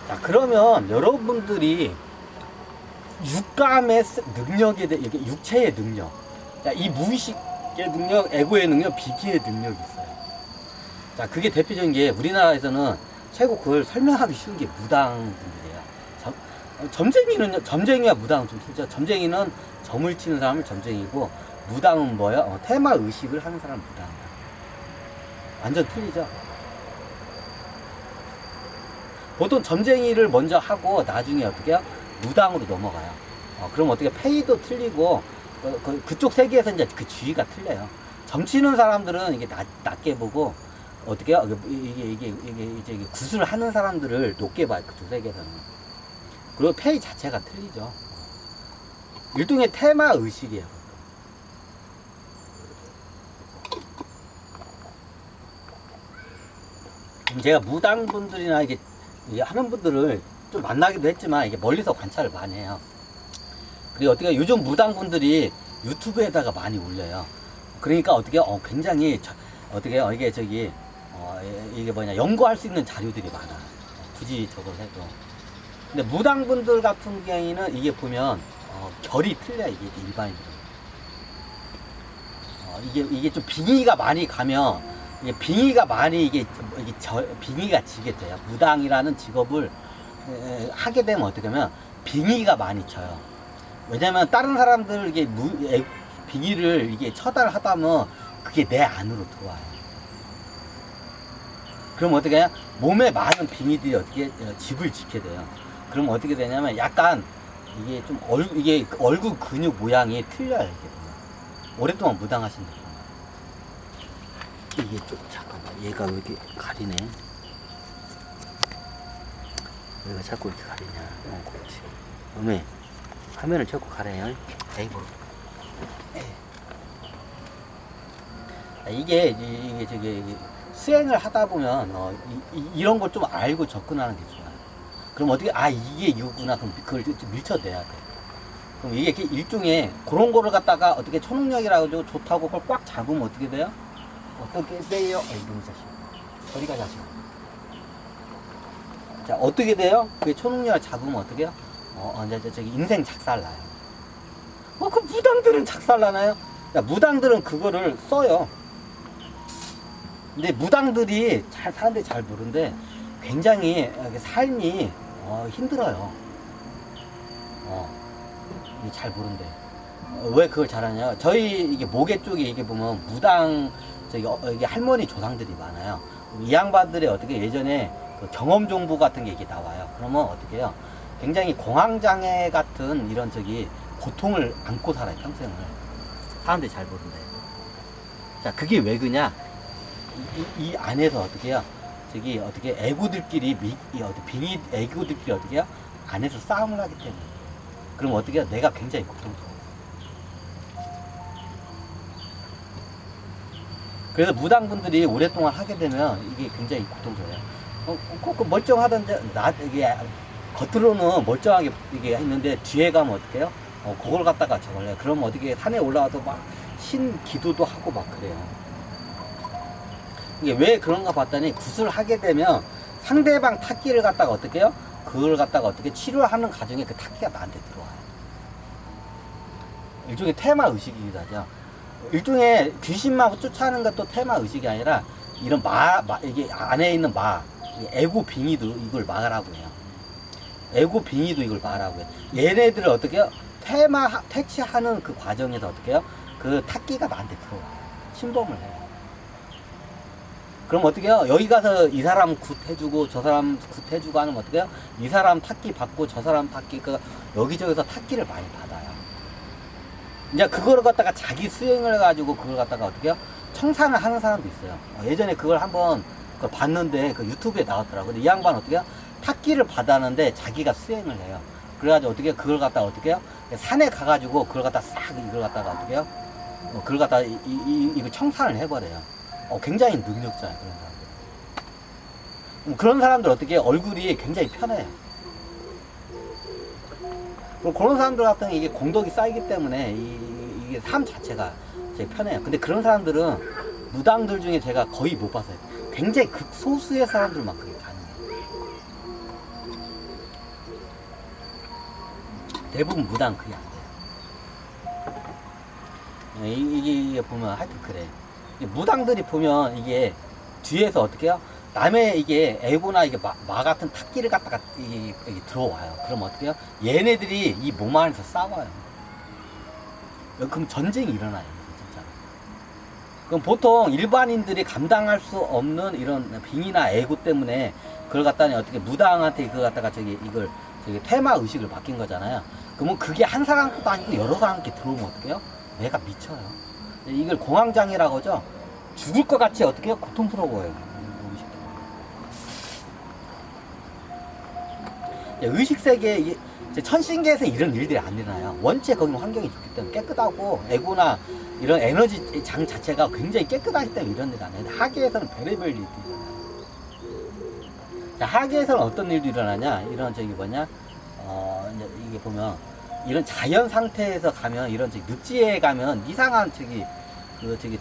자, 그러면 여러분들이 육감의 능력에 대해, 이게 육체의 능력, 자, 이 무의식의 능력, 에고의 능력, 비기의 능력이 있어요. 자, 그게 대표적인 게 우리나라에서는 최고 그걸 설명하기 쉬운 게 무당분들이에요. 점쟁이는요, 점쟁이와 무당은 좀 틀리죠. 점쟁이는 점을 치는 사람은 점쟁이고, 무당은 뭐예요? 테마 의식을 하는 사람은 무당이에요. 완전 틀리죠. 보통 점쟁이를 먼저 하고 나중에 어떻게 해요? 무당으로 넘어가요. 그럼 어떻게 페이도 틀리고 그쪽 세계에서 이제 그 주의가 틀려요. 점치는 사람들은 이게 낮게 보고 어떻게 해요? 이게 이제 구슬을 하는 사람들을 높게 봐요. 그쪽 세계에서는. 그리고 페이 자체가 틀리죠. 일종의 테마 의식이에요. 제가 무당분들이나 이게 하는 분들을 좀 만나기도 했지만 이게 멀리서 관찰을 많이 해요. 그리고 어떻게 요즘 무당분들이 유튜브에다가 많이 올려요. 그러니까 어떻게 굉장히 어떻게 이게 뭐냐 연구할 수 있는 자료들이 많아. 굳이 저걸 해도. 근데 무당분들 같은 경우에는 이게 보면 결이 틀려. 이게 일반인들. 이게 좀 빙의가 많이 가면 이게 빙의가 많이 빙의가 지게 돼요. 무당이라는 직업을 하게 되면 어떻게 하면 빙의가 많이 쳐요. 왜냐면 다른 사람들 빙의를 처단을 하다 보면 그게 내 안으로 들어와요. 그럼 어떻게 해요? 몸에 많은 빙의들이 어떻게 집을 짓게 돼요. 그럼 어떻게 되냐면 약간 이게 좀 얼굴 근육 모양이 틀려요. 이게 오랫동안 무당하신 분. 이게 좀 잠깐만 얘가 왜 이렇게 가리네. 얘가 자꾸 이렇게 가리냐. 그렇지. 어메 화면을 자꾸 가려요. 에이보. 이게 수행을 하다 보면 이런 걸 좀 알고 접근하는 게 좋아요. 그럼 어떻게 이게 이거구나. 그럼 그걸 좀 밀쳐내야 돼. 그럼 이게 일종의 그런 거를 갖다가 어떻게 초능력이라고 해서 좋다고 그걸 꽉 잡으면 어떻게 돼요? 어떻게 돼요? 이놈 자식. 저리 가 자식. 자, 어떻게 돼요? 그게 초능력을 잡으면 어떻게 해요? 저기 인생 작살나요. 그 무당들은 작살나나요? 야, 무당들은 그거를 써요. 근데 무당들이 사람들이 잘 모르는데 굉장히 삶이 힘들어요. 잘 모른대. 왜 그걸 잘하냐? 저희 이게 모계 쪽에 이게 보면 무당 이게 할머니 조상들이 많아요. 이 양반들이 어떻게 예전에 그 경험 정보 같은 게 이게 나와요. 그러면 어떻게 해요? 굉장히 공황장애 같은 이런 고통을 안고 살아요, 평생을. 사람들이 잘 모른대. 자, 그게 왜 그냐? 이 안에서 어떻게 해요? 어떻게 애고들끼리 애고들끼리 어떻게 해요? 안에서 싸움을 하기 때문에. 그럼 어떻게 해요? 내가 굉장히 고통스러워. 그래서 무당분들이 오랫동안 하게 되면 이게 굉장히 고통스러워요. 멀쩡하던데, 이게 겉으로는 멀쩡하게 이게 했는데 뒤에 가면 어떻게 해요? 그걸 갖다가 저걸 해요. 그럼 어떻게 산에 올라와서 막 신기도도 하고 막 그래요. 이게 왜 그런가 봤더니 굿을 하게 되면 상대방 탁기를 갖다가 어떻게 해요? 그걸 갖다가 어떻게 치료하는 과정에 그 탁기가 나한테 들어와요. 일종의 테마 의식이기도 하죠. 일종의 귀신만 쫓아하는 것도 테마 의식이 아니라 이런 이게 안에 있는 에고 빙의도 이걸 막으라고 해요. 에고 빙의도 이걸 막으라고 해요. 얘네들을 어떻게 해요? 퇴치하는 그 과정에서 어떻게 해요? 그 탁기가 나한테 들어와요. 침범을 해요. 그럼 어떻게 해요? 여기 가서 이 사람 굿 해주고 저 사람 굿 해주고 하는 거 어떻게 해요? 이 사람 탁기 받고 저 사람 탁기, 여기저기서 탁기를 많이 받아요. 이제 그거를 갖다가 자기 수행을 해가지고 그걸 갖다가 어떻게 해요? 청산을 하는 사람도 있어요. 예전에 그걸 한번 봤는데 그 유튜브에 나왔더라고요. 근데 이 양반 어떻게 해요? 탁기를 받았는데 자기가 수행을 해요. 그래가지고 어떻게 해요? 그걸 갖다가 어떻게 해요? 산에 가가지고 그걸 갖다 싹 이걸 갖다가 어떻게 해요? 그걸 갖다가 이거 청산을 해버려요. 굉장히 능력자예요, 그런 사람들. 그런 사람들 어떻게 해요? 얼굴이 굉장히 편해요. 그런 사람들 같은 경우 이게 공덕이 쌓이기 때문에 이게 삶 자체가 되게 편해요. 근데 그런 사람들은 무당들 중에 제가 거의 못 봤어요. 굉장히 극소수의 사람들만 그게 가능해요. 대부분 무당 그게 안 돼요. 이게 보면 하여튼 그래. 무당들이 보면 이게 뒤에서 어떻게 해요? 남의 이게 에고나 이게 마 같은 탁기를 갖다가 이게 들어와요. 그럼 어떻게 해요? 얘네들이 이 몸 안에서 싸워요. 그럼 전쟁이 일어나요. 진짜. 그럼 보통 일반인들이 감당할 수 없는 이런 빙이나 에고 때문에 그걸 갖다가 어떻게 무당한테 그걸 갖다가 이걸 테마 의식을 바뀐 거잖아요. 그러면 그게 한 사람 것도 아니고 여러 사람께 들어오면 어떡해요? 내가 미쳐요. 이걸 공황장애라고 하죠. 죽을 것 같이 어떻게 해요? 고통스러워 보여요. 의식세계, 천신계에서 이런 일들이 안 일어나요. 원체 거기는 환경이 좋기 때문에 깨끗하고, 에고나 이런 에너지 장 자체가 굉장히 깨끗하기 때문에 이런 일이 안 일어나요. 하계에서는 별의별 일들이 일어나요. 자, 하계에서는 어떤 일도 일어나냐? 이런 이제 이게 보면, 이런 자연 상태에서 가면, 이런 늪지에 가면 이상한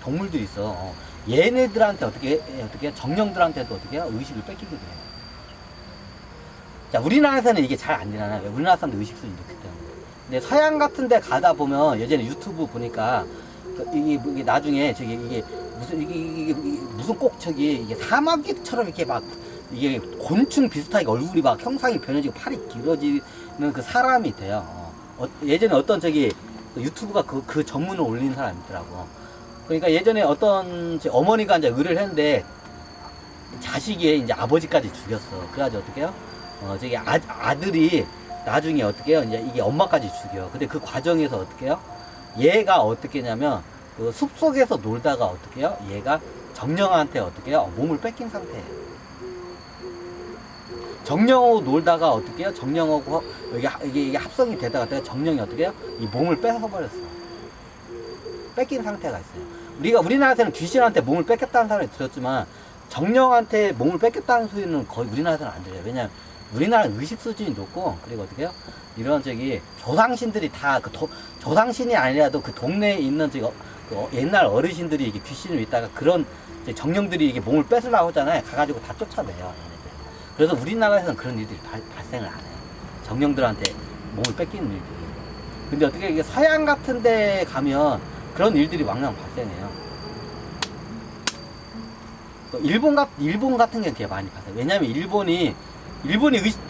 동물들이 있어. 얘네들한테 어떻게 정령들한테도 어떻게 해요? 의식을 뺏기게 돼요. 자, 우리나라에서는 이게 잘 안 일어나요. 우리나라 사람들 의식 수준이 높기 때문에. 근데 서양 같은 데 가다 보면, 예전에 유튜브 보니까, 이게 나중에 이게 무슨 꼭 이게 사마귀처럼 이렇게 막, 이게 곤충 비슷하게 얼굴이 막 형상이 변해지고 팔이 길어지는 그 사람이 돼요. 예전에 어떤 유튜브가 그 전문을 올린 사람이 있더라고. 그러니까 예전에 어떤 어머니가 이제 의를 했는데, 자식이 이제 아버지까지 죽였어. 그래가지고 어떻게 해요? 아들이 나중에 어떻게 해요? 이제 이게 엄마까지 죽여. 근데 그 과정에서 어떻게 해요? 얘가 어떻게 하냐면, 그 숲속에서 놀다가 어떻게 해요? 얘가 정령한테 어떻게 해요? 몸을 뺏긴 상태예요. 정령하고 놀다가 어떻게 해요? 정령하고 이게 합성이 되다가 정령이 어떻게 해요? 이 몸을 뺏어버렸어. 뺏긴 상태가 있어요. 우리나라에서는 귀신한테 몸을 뺏겼다는 사람이 들었지만, 정령한테 몸을 뺏겼다는 소리는 거의 우리나라에서는 안 들려요. 왜냐면 우리나라는 의식 수준이 높고, 그리고 어떻게 해요? 이런 조상신들이 다 조상신이 아니라도 그 동네에 있는 옛날 어르신들이 이게 귀신을 믿다가 그런 정령들이 이게 몸을 뺏으려고 하잖아요. 가가지고 다 쫓아내요. 얘네들. 그래서 우리나라에서는 그런 일들이 발생을 안 해요. 정령들한테 몸을 뺏기는 일들이. 근데 어떻게 이게 서양 같은 데 가면 그런 일들이 왕왕 발생해요. 일본 같은 경우는 되게 많이 봤어요. 왜냐면 일본이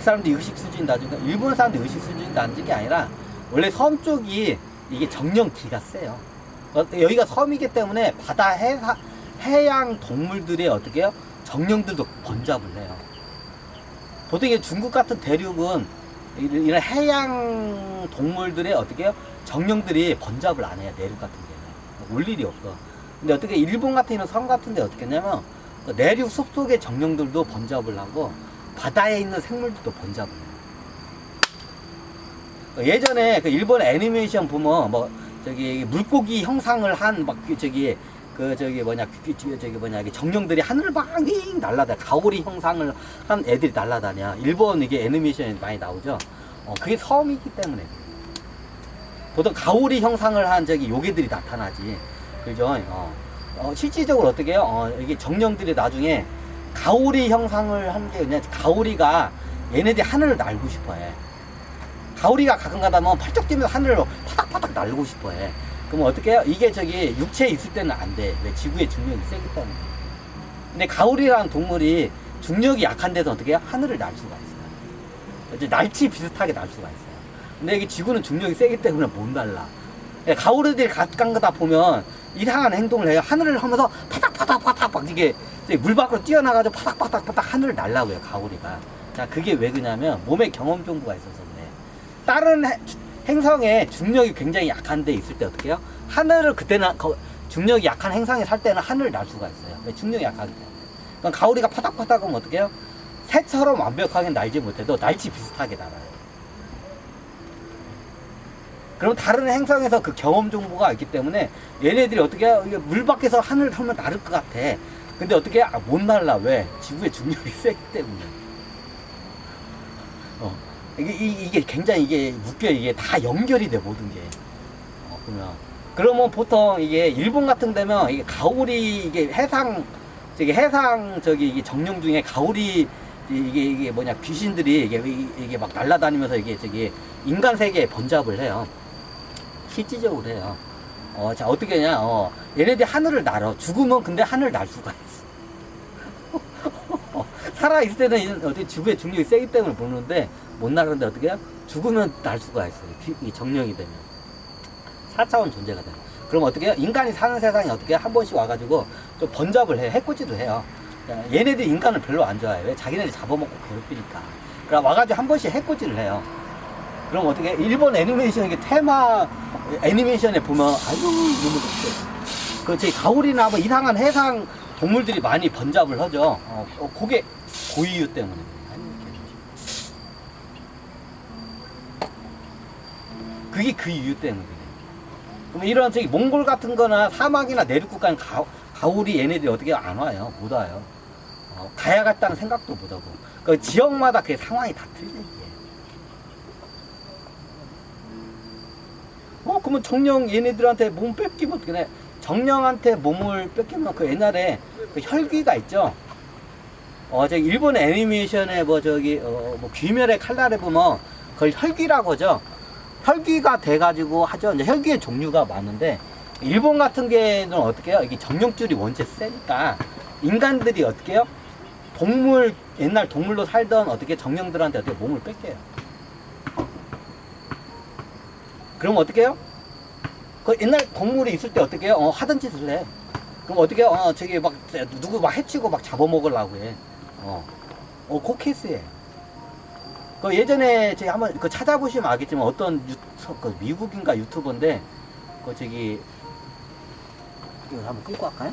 사람들이 의식 수준이 낮으니까, 일본 사람들이 의식 수준이 낮은 게 아니라, 원래 섬 쪽이 이게 정령기가 세요. 여기가 섬이기 때문에 바다 해양 동물들의 어떻게 해요? 정령들도 번잡을 해요. 보통 이게 중국 같은 대륙은 이런 해양 동물들의 어떻게 해요? 정령들이 번잡을 안 해요. 내륙 같은 데는. 올 일이 없어. 근데 어떻게 일본 같은 이런 섬 같은 데 어떻게 했냐면, 내륙 숲속의 정령들도 번잡을 하고 바다에 있는 생물들도 번잡을 해요. 예전에 그 일본 애니메이션 보면 물고기 형상을 한 정령들이 하늘을 막 날아다녀. 가오리 형상을 한 애들이 날아다녀. 일본 이게 애니메이션에 많이 나오죠. 그게 섬이기 때문에. 보통 가오리 형상을 한 요괴들이 나타나지. 그죠? 실질적으로 어떻게 해요? 이게 정령들이 나중에 가오리 형상을 한 게 그냥 가오리가 얘네들이 하늘을 날고 싶어 해. 가오리가 가끔 가다 보면 팔쩍 뛰면서 하늘을 파닥파닥 날고 싶어 해. 그럼 어떻게 해요? 이게 육체에 있을 때는 안 돼. 왜? 지구의 중력이 세기 때문에. 근데 가오리라는 동물이 중력이 약한 데서 어떻게 해요? 하늘을 날 수가 있어요. 이제 날치 비슷하게 날 수가 있어요. 근데 이게 지구는 중력이 세기 때문에 못 날라. 가오리들이 가끔 가다 보면 이상한 행동을 해요. 하늘을 하면서 파닥파닥 막 이게 물 밖으로 뛰어나가지고 파닥파닥 하늘을 날라고요, 가오리가. 자, 그게 왜 그러냐면 몸에 경험 정보가 있어서 그래. 다른 행성에 중력이 굉장히 약한 데 있을 때 어떻게 해요? 하늘을 그때는 중력이 약한 행성에 살 때는 하늘을 날 수가 있어요. 왜? 중력이 약하기 때문에. 그럼 가오리가 파닥파닥 하면 어떻게 해요? 새처럼 완벽하게 날지 못해도 날치 비슷하게 날아요. 그럼 다른 행성에서 그 경험 정보가 있기 때문에 얘네들이 어떻게 해요? 물 밖에서 하늘을 하면 나를 것 같아. 근데 어떻게 해요? 못 날라. 왜? 지구의 중력이 세기 때문에. 이게 굉장히 이게 웃겨요. 이게 다 연결이 돼, 모든 게. 보면. 그러면 보통 이게 일본 같은 데면 이게 가오리, 이게 해상 이게 정령 중에 가오리 이게 뭐냐, 귀신들이 이게 막 날아다니면서 이게 저기 인간 세계에 번잡을 해요. 실질적으로 해요. 자, 어떻게 하냐, 얘네들이 하늘을 날아. 죽으면 근데 하늘 날 수가 있어. 살아있을 때는 어떻게 지구의 중력이 세기 때문에 보는데, 못 나르는데 어떻게 해요? 죽으면 날 수가 있어요. 이 정령이 되면. 4차원 존재가 돼요. 그럼 어떻게 해요? 인간이 사는 세상에 어떻게 해요? 한 번씩 와가지고 좀 번잡을 해요. 해코지도 해요. 얘네들이 인간을 별로 안 좋아해요. 왜? 자기네들이 잡아먹고 괴롭히니까. 그럼 와가지고 한 번씩 해코지를 해요. 그럼 어떻게, 일본 애니메이션, 이게 테마 애니메이션에 보면, 아유, 너무 좋죠. 그, 저희 가오리나 뭐 이상한 해상 동물들이 많이 번잡을 하죠. 그게 고이유 때문에. 그게 그 이유 때문에. 그럼 이런 저기 몽골 같은 거나 사막이나 내륙국 가는 가오리 얘네들이 어떻게 안 와요? 못 와요. 가야겠다는 생각도 못 하고. 그 지역마다 그 상황이 다 틀려, 이게. 그러면 정령 얘네들한테 몸 뺏기면 어떻게 돼? 정령한테 몸을 뺏기면 그 옛날에 그 혈귀가 있죠? 저기 일본 애니메이션에 뭐 뭐 귀멸의 칼날에 보면 그걸 혈귀라고 하죠? 혈귀가 돼가지고 하죠. 이제 혈귀의 종류가 많은데, 일본 같은 경우는 어떻게 해요? 이게 정령줄이 원체 세니까, 인간들이 어떻게 해요? 옛날 동물로 살던 어떻게 정령들한테 어떻게 몸을 뺏겨요. 그럼 어떻게 해요? 그 옛날 동물이 있을 때 어떻게 해요? 하던 짓을 해. 그럼 어떻게 해요? 저기 막, 누구 막 해치고 막 잡아먹으려고 해. 그 케이스예요. 그 예전에 저기 한번 그 찾아보시면 알겠지만 어떤 그 미국인가 유튜버인데, 그 저기, 이거 한번 끊고 할까요?